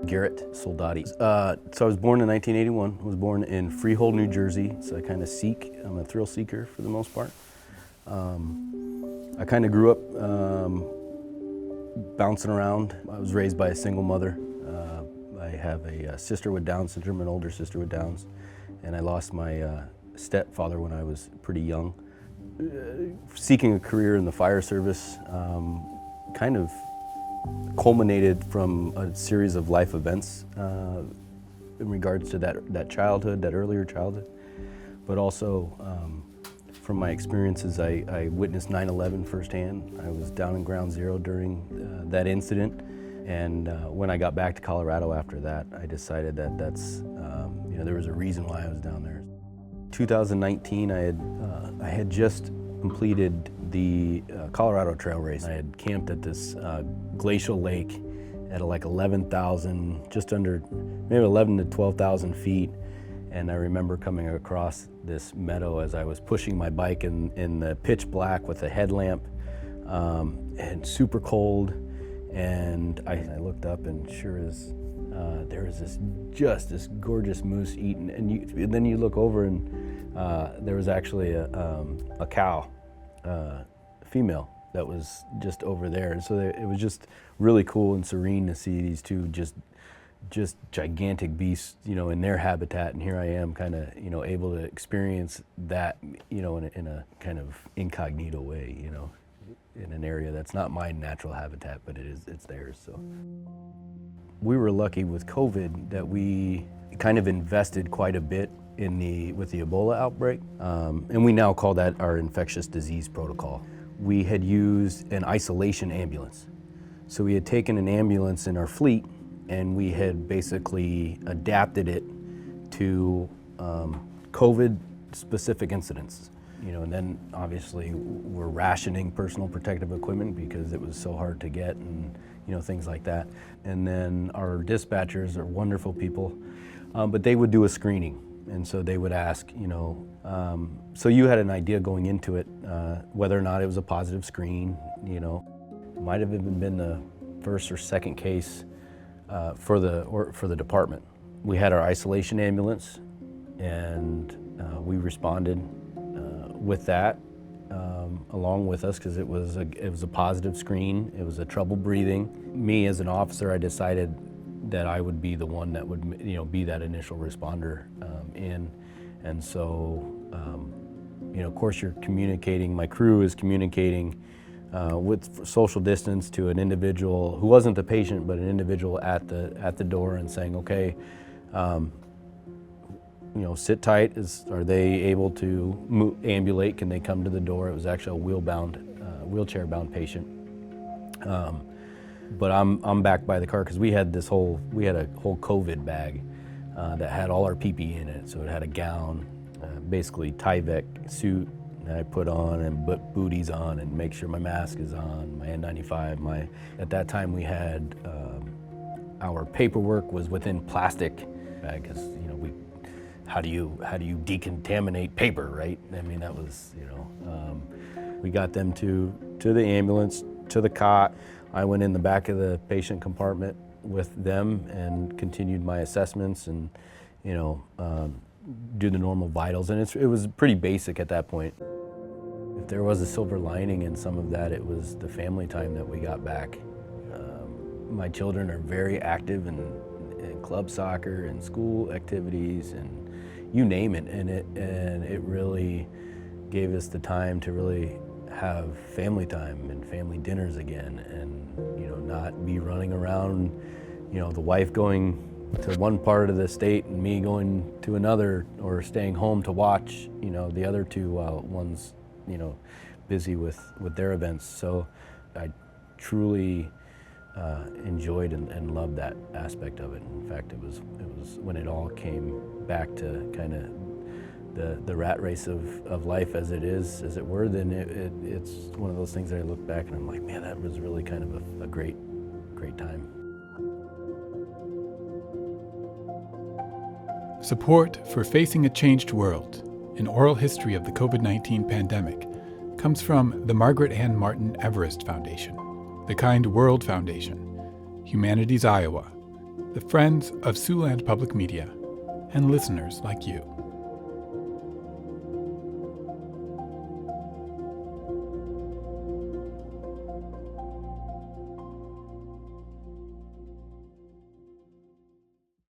GarrettSoldati. So I was born in 1981. I was born in Freehold, New Jersey. So I kind of I'm a thrill seeker for the most part. I kind of grew up bouncing around. I was raised by a single mother. I have a sister with Down syndrome, an older sister with Downs, and I lost my stepfather when I was pretty young. Seeking a career in the fire service kind of culminated from a series of life events in regards to that childhood, that earlier childhood, but also from my experiences, I witnessed 9/11 firsthand. I was down in Ground Zero during that incident, and when I got back to Colorado after that, I decided that there was a reason why I was down there. 2019, I had just completed the Colorado Trail race. I had camped at this glacial lake at like 11,000, just under maybe 11 to 12,000 feet. And I remember coming across this meadow as I was pushing my bike in the pitch black with a headlamp and super cold. And I looked up, and sure as there was this gorgeous moose eating. And then you look over, and there was actually a cow, female, that was just over there. And so it was just really cool and serene to see these two just gigantic beasts, in their habitat, and here I am kind of, able to experience that, in a kind of incognito way, in an area that's not my natural habitat, but it's theirs. So we were lucky with COVID that we kind of invested quite a bit with the Ebola outbreak, and we now call that our infectious disease protocol. We had used an isolation ambulance. So we had taken an ambulance in our fleet, and we had basically adapted it to COVID-specific incidents. And then obviously we're rationing personal protective equipment because it was so hard to get, and things like that. And then our dispatchers are wonderful people, but they would do a screening. And so they would ask, so you had an idea going into it, whether or not it was a positive screen, It might have even been the first or second case for the department. We had our isolation ambulance, and we responded with that along with us because it was a positive screen. It was a trouble breathing. Me as an officer, I decided that I would be the one that would be that initial responder in, and so of course you're communicating. My crew is communicating with social distance to an individual who wasn't the patient, but an individual at the door, and saying, okay, sit tight. Are they able to ambulate? Can they come to the door? It was actually a wheelchair-bound patient. But I'm back by the car because we had a whole COVID bag that had all our PPE in it. So it had a gown, basically Tyvek suit that I put on, and put booties on, and make sure my mask is on, my N95. At that time we had our paperwork was within plastic bag because how do you decontaminate paper, right? I mean, that was we got them to the ambulance, to the cot. I went in the back of the patient compartment with them and continued my assessments and, do the normal vitals. And it was pretty basic at that point. If there was a silver lining in some of that, it was the family time that we got back. My children are very active in club soccer and school activities and you name it. And it really gave us the time to really have family time and family dinners again, and not be running around, the wife going to one part of the state and me going to another, or staying home to watch the other two while one's busy with their events. So I truly enjoyed and loved that aspect of it. In fact, it was when it all came back to kind of the rat race of life as it were, then it's one of those things that I look back and I'm like, man, that was really kind of a great time. Support for Facing a Changed World, an oral history of the COVID-19 pandemic, comes from the Margaret Ann Martin Everest Foundation, the Kind World Foundation, Humanities Iowa, the friends of Siouxland Public Media, and listeners like you.